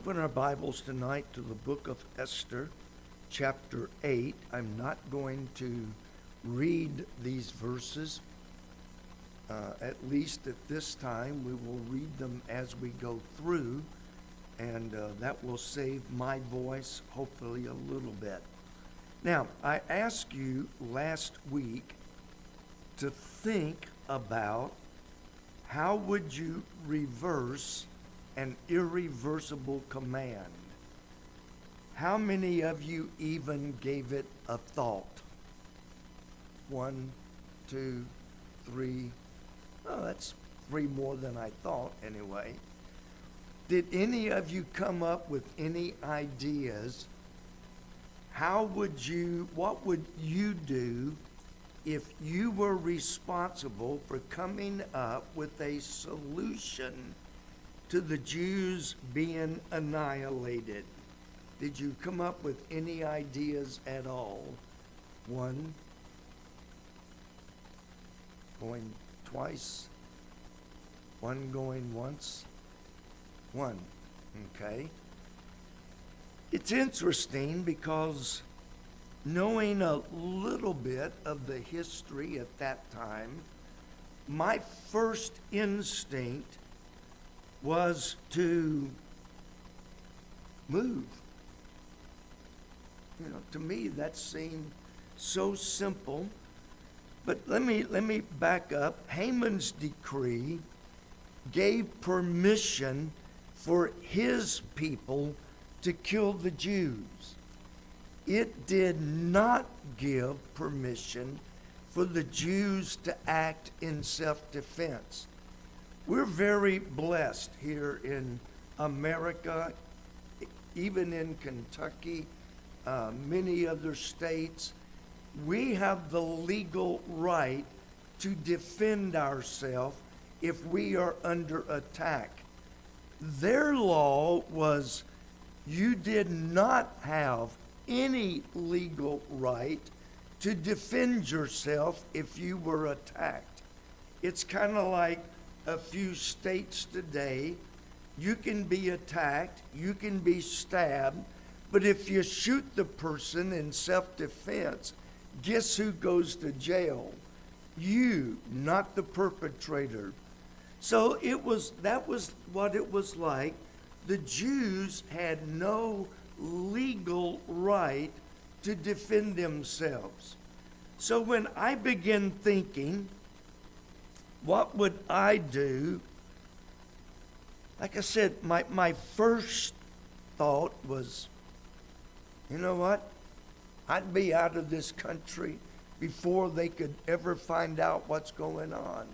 open our Bibles tonight to the book of Esther, chapter 8. I'm not going to read these verses, at least at this time. We will read them as we go through, and that will save my voice, hopefully, a little bit. Now, I asked you last week to think about how would you reverse an irreversible command. How many of you even gave it a thought? 1, 2, 3. Oh, that's 3 more than I thought anyway. Did any of you come up with any ideas? What would you do if you were responsible for coming up with a solution to the Jews being annihilated? Did you come up with any ideas at all? 1, going twice, 1 going once, 1, okay. It's interesting because knowing a little bit of the history at that time, my first instinct was to move. To me that seemed so simple. But let me back up. Haman's decree gave permission for his people to kill the Jews. It did not give permission for the Jews to act in self-defense. We're very blessed here in America, even in Kentucky, many other states. We have the legal right to defend ourselves if we are under attack. Their law was you did not have any legal right to defend yourself if you were attacked. It's kind of like a few states today. You can be attacked, you can be stabbed, but if you shoot the person in self-defense, guess who goes to jail? You, not the perpetrator. So that was what it was like. The Jews had no legal right to defend themselves. So when I began thinking, what would I do? Like I said, my first thought was, you know what? I'd be out of this country before they could ever find out what's going on.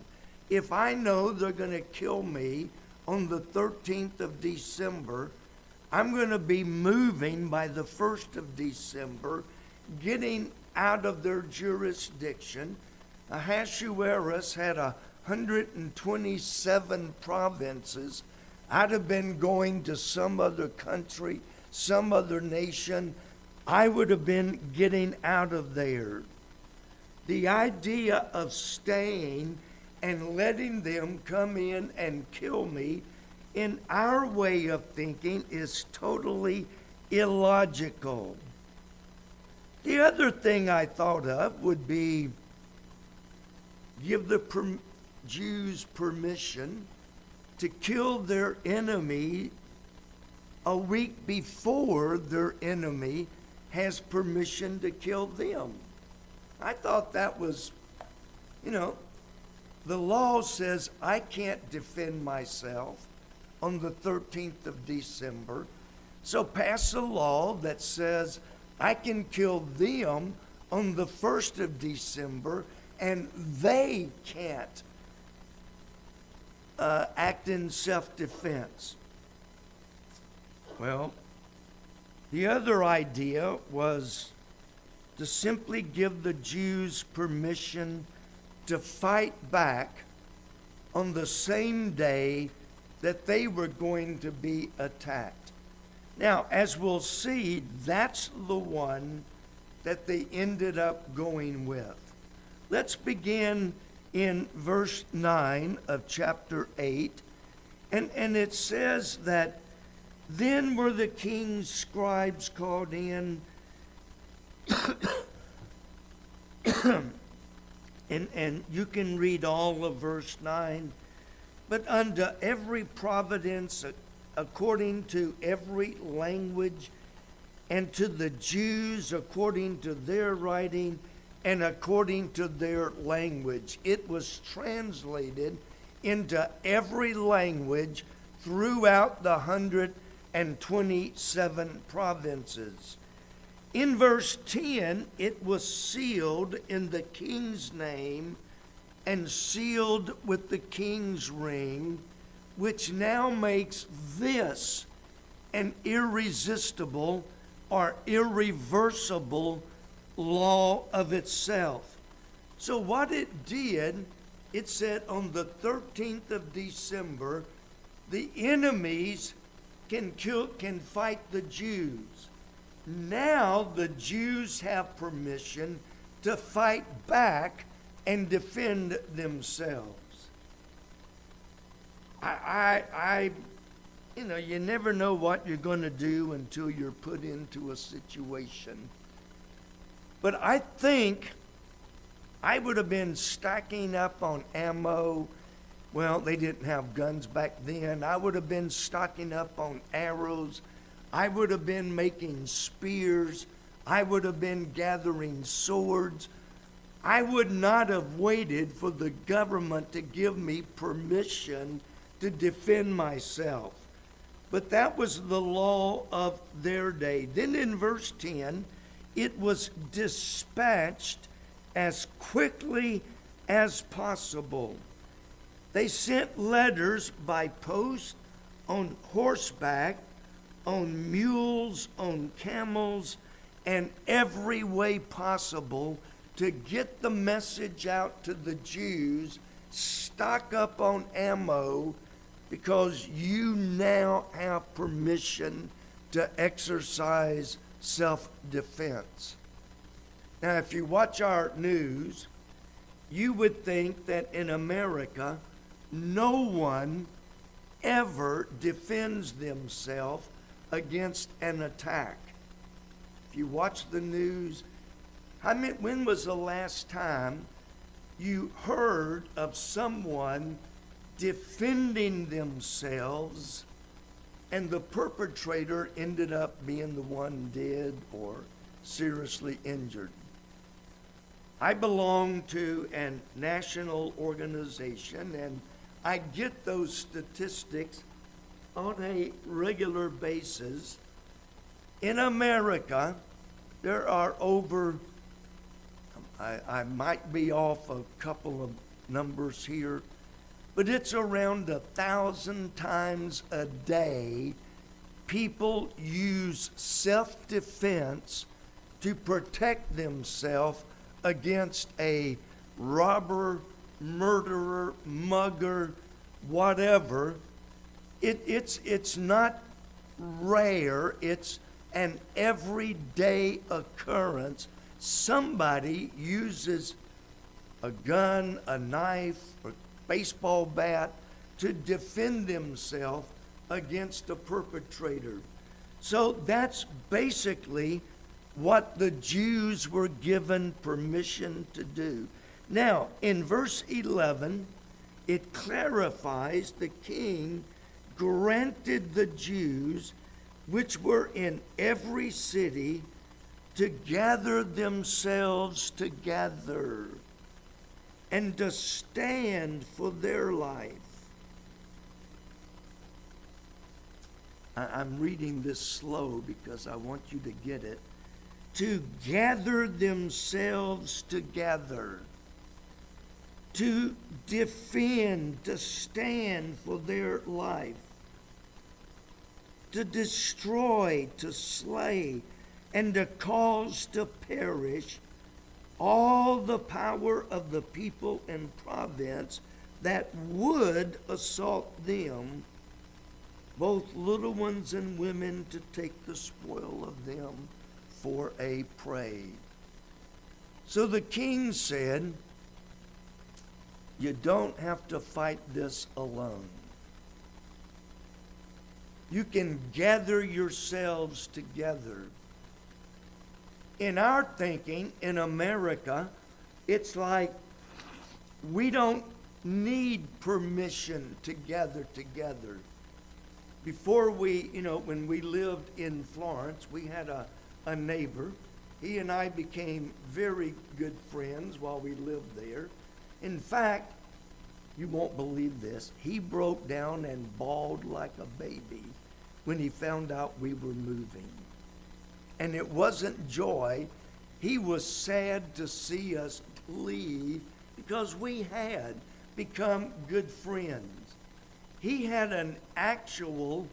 If I know they're going to kill me on the 13th of December, I'm going to be moving by the 1st of December, getting out of their jurisdiction. Ahasuerus had 127 provinces. I'd have been going to some other country, some other nation. I would have been getting out of there. The idea of staying and letting them come in and kill me, in our way of thinking, is totally illogical. The other thing I thought of would be give the Jews permission to kill their enemy a week before their enemy has permission to kill them. I thought that was, the law says I can't defend myself on the 13th of December. So pass a law that says I can kill them on the 1st of December and they can't act in self-defense. Well, the other idea was to simply give the Jews permission to fight back on the same day that they were going to be attacked. Now, as we'll see, that's the one that they ended up going with. Let's begin in verse 9 of chapter 8. And it says that Then were the king's scribes called in, and you can read all of verse 9. But unto every providence according to every language, and to the Jews according to their writing and according to their language. It was translated into every language throughout the 127 provinces. In verse 10, it was sealed in the king's name and sealed with the king's ring, which now makes this an irresistible or irreversible law of itself. So what it did, it said on the 13th of December, the enemies can fight the Jews. Now the Jews have permission to fight back and defend themselves. You never know what you're going to do until you're put into a situation. But I think I would have been stacking up on ammo. Well, they didn't have guns back then. I would have been stocking up on arrows. I would have been making spears. I would have been gathering swords. I would not have waited for the government to give me permission to defend myself. But that was the law of their day. Then in verse 10, it was dispatched as quickly as possible. They sent letters by post, on horseback, on mules, on camels, and every way possible to get the message out to the Jews. Stock up on ammo, because you now have permission to exercise self-defense. Now, if you watch our news, you would think that in America, no one ever defends themselves against an attack. If you watch the news, when was the last time you heard of someone defending themselves and the perpetrator ended up being the one dead or seriously injured? I belong to a national organization, and I get those statistics on a regular basis. In America, there are over, I might be off a couple of numbers here, but it's around 1,000 times a day people use self-defense to protect themselves against a robber, murderer, mugger, whatever. It's not rare, it's an everyday occurrence. Somebody uses a gun, a knife, a baseball bat to defend themselves against a perpetrator. So that's basically what the Jews were given permission to do. Now, in verse 11, it clarifies the king granted the Jews which were in every city to gather themselves together and to stand for their life. I'm reading this slow because I want you to get it. To gather themselves together, to defend, to stand for their life, to destroy, to slay, and to cause to perish all the power of the people and province that would assault them, both little ones and women, to take the spoil of them for a prey. So the king said, you don't have to fight this alone. You can gather yourselves together. In our thinking, in America, it's like we don't need permission to gather together. Before when we lived in Florence, we had a neighbor. He and I became very good friends while we lived there. In fact, you won't believe this, he broke down and bawled like a baby when he found out we were moving. And it wasn't joy. He was sad to see us leave because we had become good friends. He had an actual,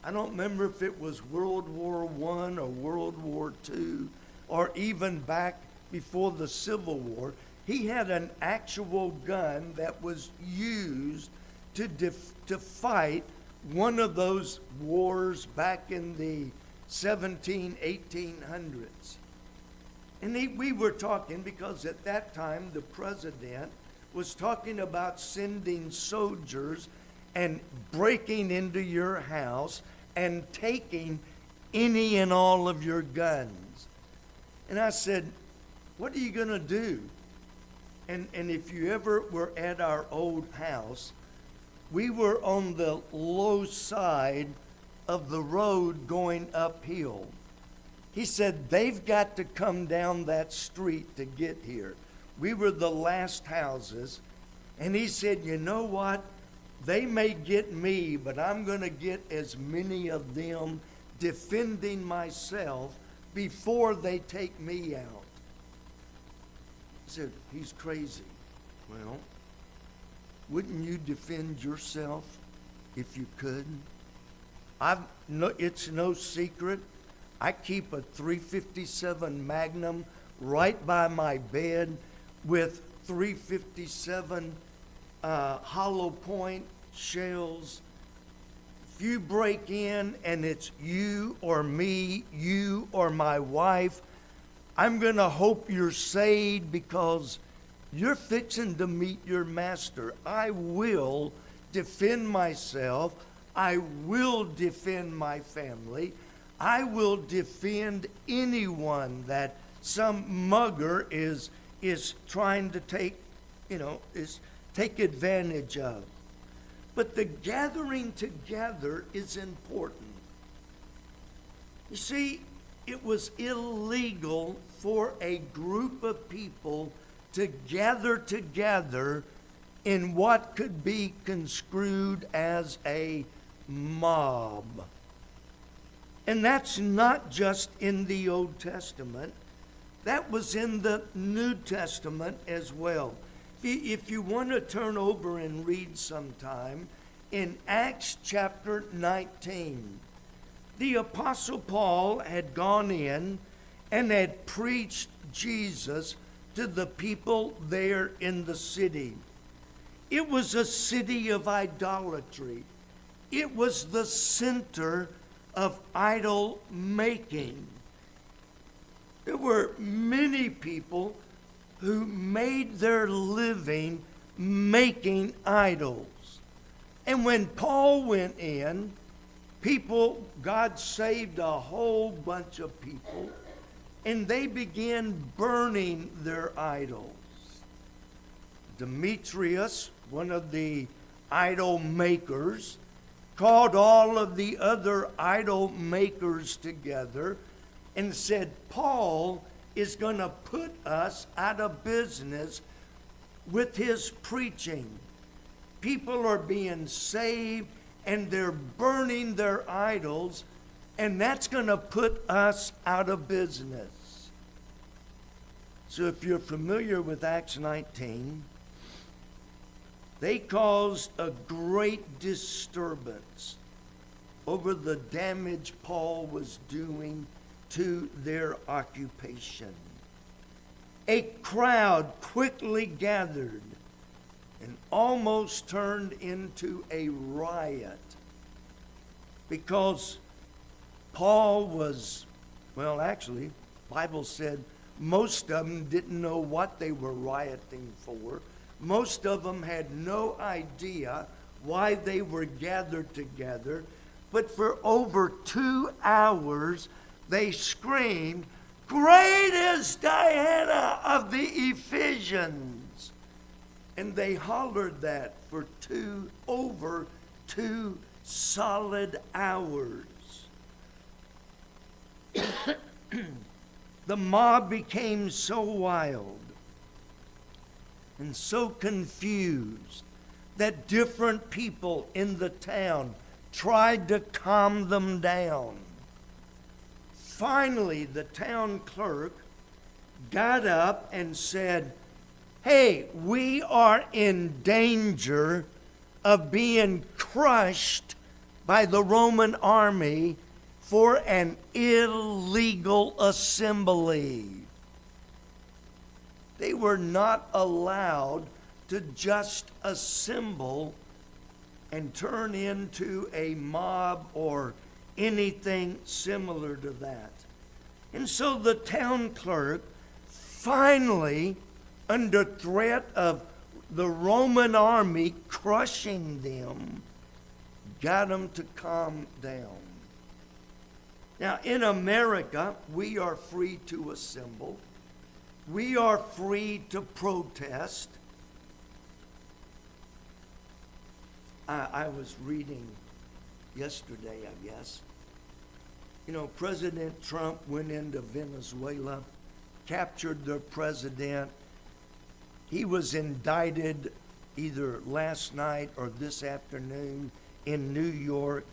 I don't remember if it was World War I or World War II or even back before the Civil War. He had an actual gun that was used to fight one of those wars back in the 1800s. And we were talking because at that time the president was talking about sending soldiers and breaking into your house and taking any and all of your guns. And I said, what are you going to do? And if you ever were at our old house, we were on the low side of the road going uphill. He said, they've got to come down that street to get here. We were the last houses. And he said, you know what? They may get me, but I'm going to get as many of them defending myself before they take me out. I said, he's crazy. Well, wouldn't you defend yourself if you could? It's no secret. I keep a .357 Magnum right by my bed with .357 hollow point shells. If you break in and it's you or me, you or my wife, I'm going to hope you're saved because you're fixing to meet your master. I will defend myself. I will defend my family. I will defend anyone that some mugger is trying to take advantage of. But the gathering together is important. You see, it was illegal for a group of people to gather together in what could be construed as a mob. And that's not just in the Old Testament. That was in the New Testament as well. If you want to turn over and read sometime, in Acts chapter 19, the Apostle Paul had gone in and had preached Jesus to the people there in the city. It was a city of idolatry. It was the center of idol making. There were many people who made their living making idols. And when Paul went in, God saved a whole bunch of people, and they began burning their idols. Demetrius, one of the idol makers, called all of the other idol makers together and said, Paul is going to put us out of business with his preaching. People are being saved and they're burning their idols, and that's going to put us out of business. So if you're familiar with Acts 19, they caused a great disturbance over the damage Paul was doing to their occupation. A crowd quickly gathered and almost turned into a riot because Paul was, actually, Bible said most of them didn't know what they were rioting for. Most of them had no idea why they were gathered together. but for over 2 hours they screamed, "Great is Diana of the Ephesians!" And they hollered that for over 2 solid hours. The mob became so wild and so confused that different people in the town tried to calm them down. Finally, the town clerk got up and said, "Hey, we are in danger of being crushed by the Roman army for an illegal assembly." They were not allowed to just assemble and turn into a mob or anything similar to that. And so the town clerk finally, under threat of the Roman army crushing them, got them to calm down. Now, in America, we are free to assemble. We are free to protest. I was reading yesterday, I guess. You know, President Trump went into Venezuela, captured their president. He was indicted either last night or this afternoon in New York.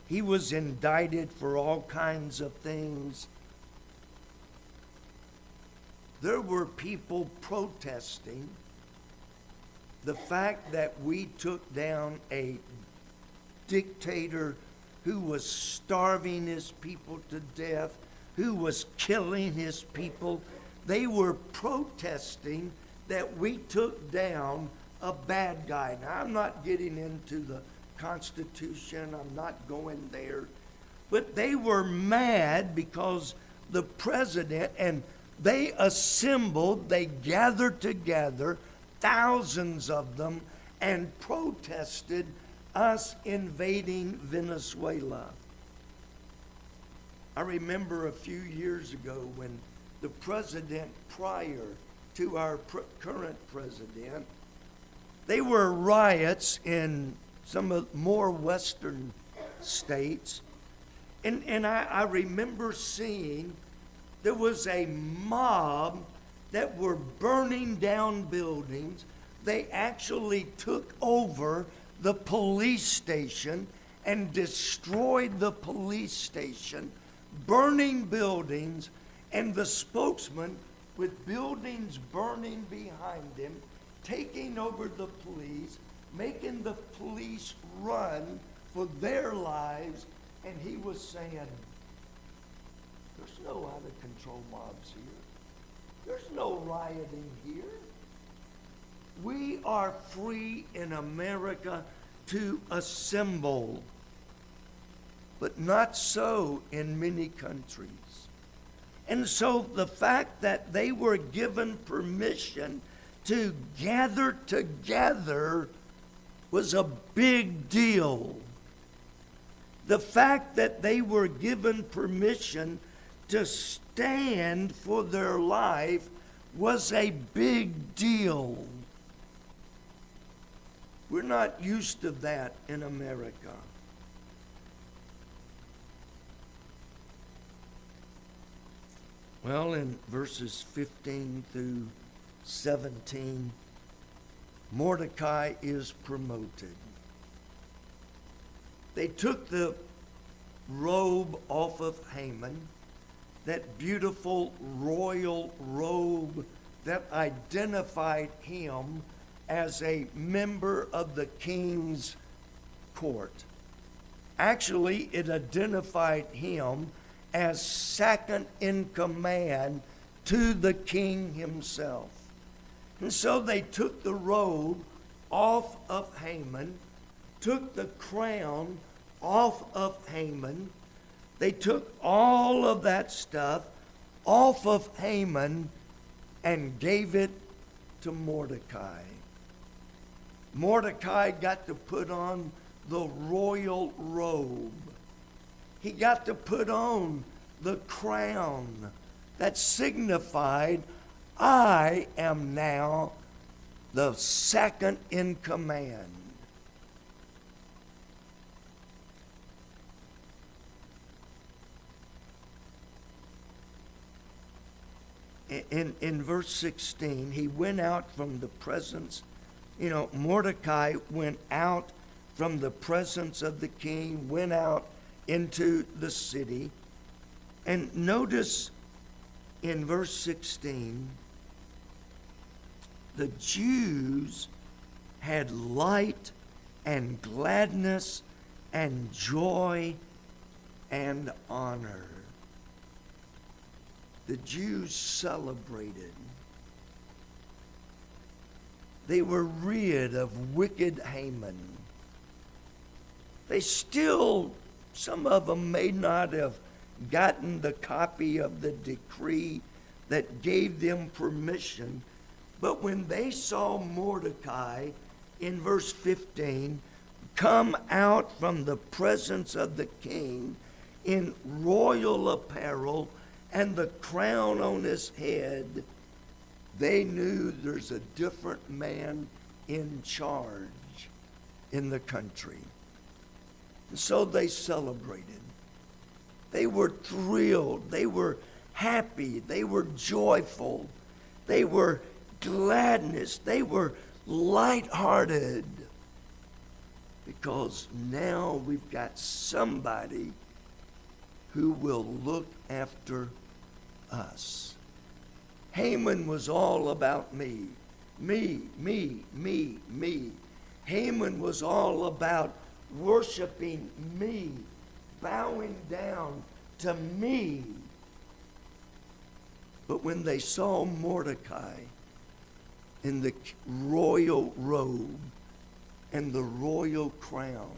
He was indicted for all kinds of things. There were people protesting the fact that we took down a dictator who was starving his people to death, who was killing his people. They were protesting that we took down a bad guy. Now, I'm not getting into the Constitution. I'm not going there. But they were mad because the president, and they assembled, they gathered together, thousands of them, and protested us invading Venezuela. I remember a few years ago when the president prior to our current president, there were riots in some of more western states. And I remember seeing there was a mob that were burning down buildings. They actually took over the police station and destroyed the police station, burning buildings, and the spokesman with buildings burning behind him, taking over the police, making the police run for their lives, and he was saying, "There's no out of control mobs here. There's no rioting here. We are free in America to assemble," but not so in many countries. And so the fact that they were given permission to gather together was a big deal. The fact that they were given permission to stand for their life was a big deal. We're not used to that in America. Well, in verses 15 through 17, Mordecai is promoted. They took the robe off of Haman, that beautiful royal robe that identified him as a member of the king's court. Actually, it identified him as second in command to the king himself. And so they took the robe off of Haman, took the crown off of Haman. They took all of that stuff off of Haman and gave it to Mordecai. Mordecai got to put on the royal robe. he got to put on the crown that signified, I am now the second in command. In verse 16, he went out from the presence, Mordecai went out from the presence of the king, went out into the city. And notice in verse 16, the Jews had light and gladness and joy and honor. The Jews celebrated. They were rid of wicked Haman. They still, some of them may not have gotten the copy of the decree that gave them permission, but when they saw Mordecai in verse 15 come out from the presence of the king in royal apparel and the crown on his head, they knew there's a different man in charge in the country. And so they celebrated. They were thrilled. They were happy. They were joyful. They were gladness. They were lighthearted. Because now we've got somebody who will look after us. Haman was all about me. Me, me, me, me. Haman was all about worshiping me, bowing down to me. But when they saw Mordecai in the royal robe and the royal crown,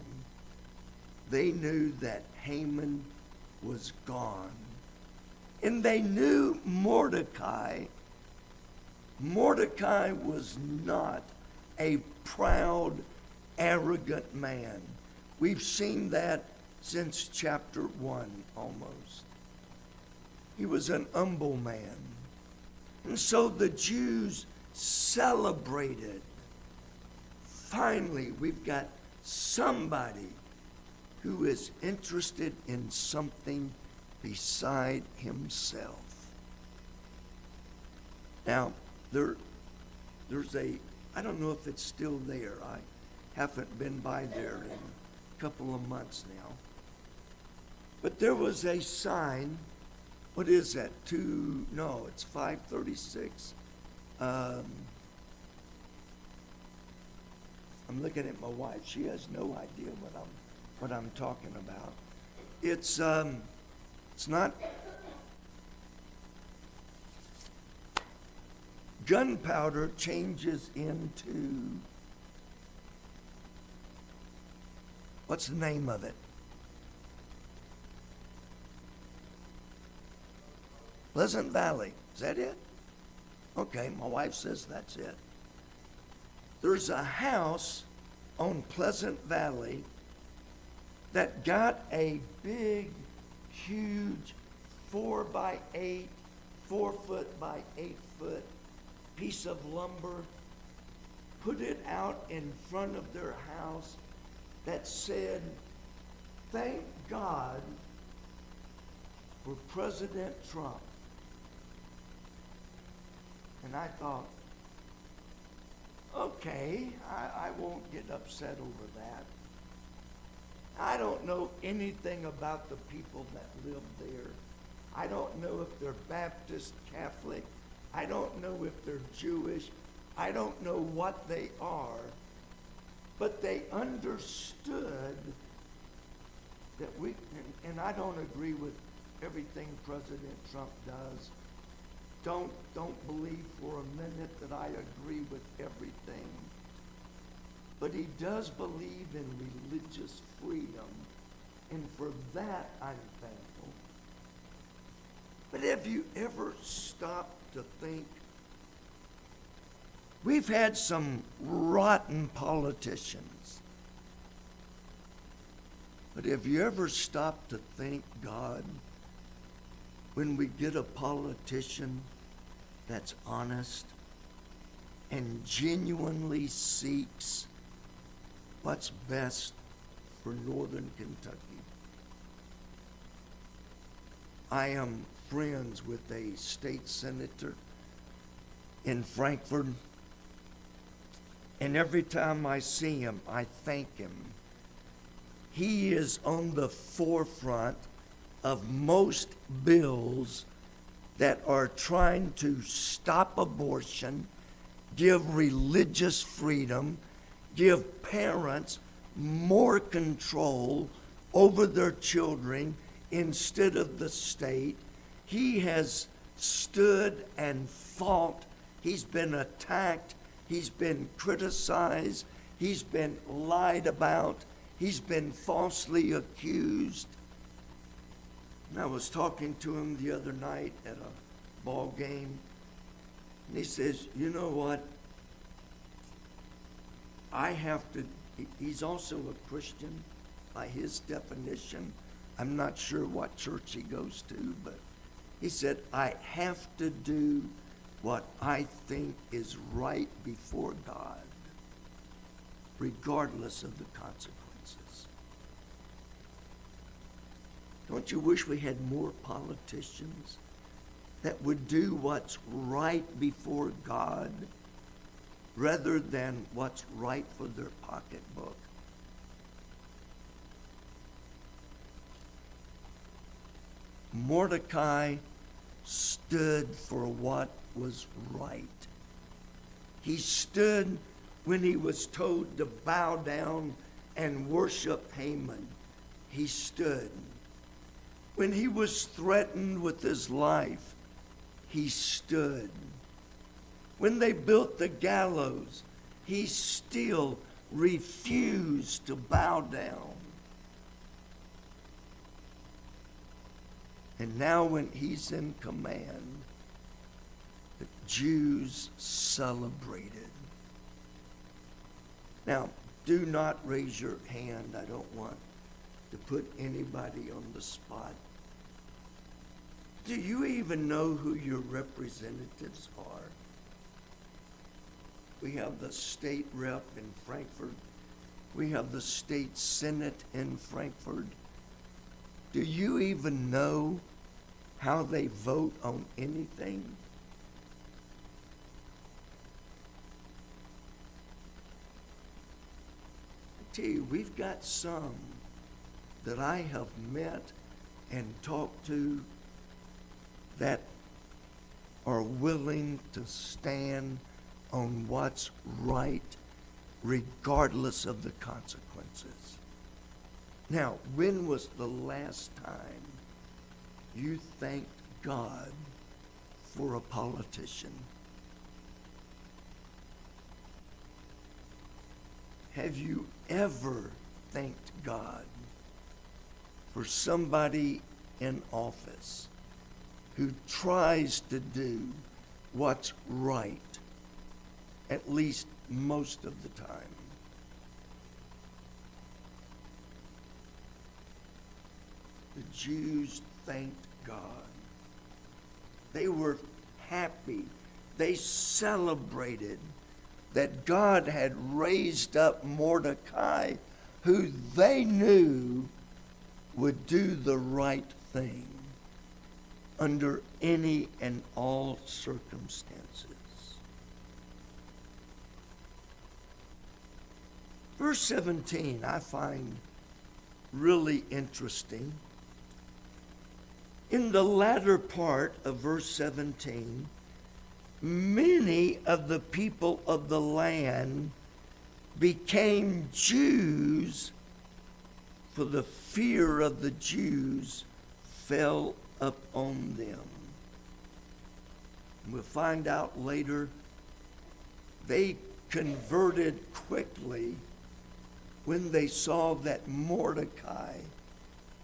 they knew that Haman was gone. And they knew Mordecai. Mordecai was not a proud, arrogant man. We've seen that since chapter 1 almost. He was an humble man. And so the Jews celebrated. Finally, we've got somebody who is interested in something beside himself. Now, there's I don't know if it's still there. I haven't been by there in a couple of months now. But there was a sign. What is that? It's 536. I'm looking at my wife. She has no idea what I'm talking about. It's not gunpowder changes into, what's the name of it? Pleasant Valley. Is that it? Okay, my wife says that's it. There's a house on Pleasant Valley that got a big, huge 4x8, 4 foot by 8 foot piece of lumber, put it out in front of their house that said, "Thank God for President Trump." And I thought, okay, I won't get upset over that. I don't know anything about the people that live there. I don't know if they're Baptist, Catholic. I don't know if they're Jewish. I don't know what they are. But they understood that and I don't agree with everything President Trump does. Don't believe for a minute that I agree with everything. But he does believe in religious freedom, and for that I'm thankful. But have you ever stopped to think, we've had some rotten politicians. But have you ever stopped to thank God when we get a politician that's honest and genuinely seeks what's best for northern Kentucky? I am friends with a state senator in Frankfort, and every time I see him, I thank him. He is on the forefront of most bills that are trying to stop abortion, give religious freedom, give parents more control over their children instead of the state. He has stood and fought. He's been attacked. He's been criticized. He's been lied about. He's been falsely accused. And I was talking to him the other night at a ball game, and he says, you know what? I have to, he's also a Christian by his definition. I'm not sure what church he goes to, but he said, I have to do what I think is right before God, regardless of the consequences. Don't you wish we had more politicians that would do what's right before God rather than what's right for their pocketbook? Mordecai stood for what was right. He stood when he was told to bow down and worship Haman. He stood. When he was threatened with his life, he stood. When they built the gallows, he still refused to bow down. And now when he's in command, the Jews celebrated. Now, do not raise your hand. I don't want to put anybody on the spot. Do you even know who your representatives are? We have the state rep in Frankfort. We have the state senate in Frankfort. Do you even know how they vote on anything? I tell you, we've got some that I have met and talked to that are willing to stand on what's right regardless of the consequences. Now, when was the last time you thanked God for a politician? Have you ever thanked God for somebody in office who tries to do what's right, at least most of the time? The Jews thanked God. They were happy. They celebrated that God had raised up Mordecai, who they knew would do the right thing under any and all circumstances. Verse 17, I find really interesting. In the latter part of verse 17, many of the people of the land became Jews, for the fear of the Jews fell upon them. We'll find out later they converted quickly when they saw that Mordecai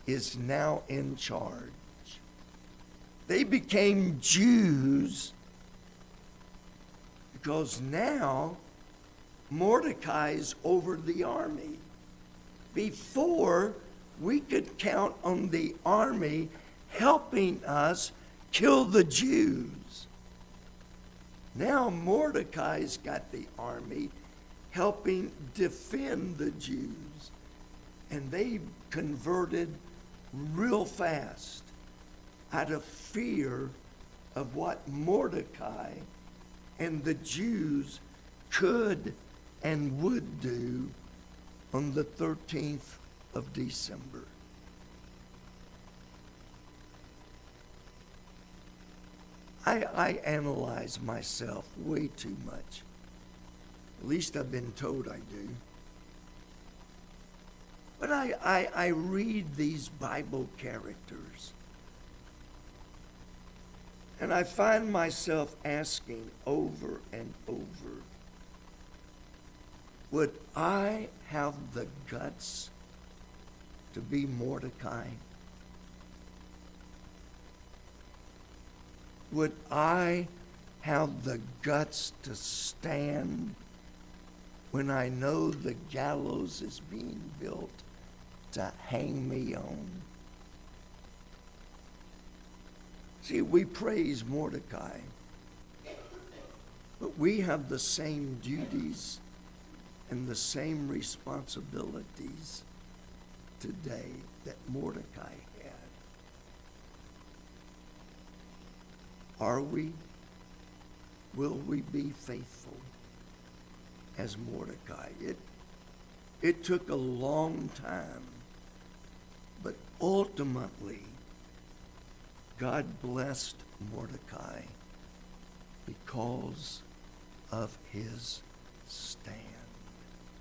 is now in charge. They became Jews because now Mordecai is over the army. Before, we could count on the army helping us kill the Jews. Now Mordecai's got the army helping defend the Jews. And they converted real fast out of fear of what Mordecai and the Jews could and would do on the 13th of December. I analyze myself way too much. At least I've been told I do. But I read these Bible characters, and I find myself asking over and over, would I have the guts to be Mordecai? Would I have the guts to stand when I know the gallows is being built to hang me on? See, we praise Mordecai, but we have the same duties and the same responsibilities today that Mordecai had. Are we? Will we be faithful as Mordecai? It took a long time, but ultimately, God blessed Mordecai because of his stand.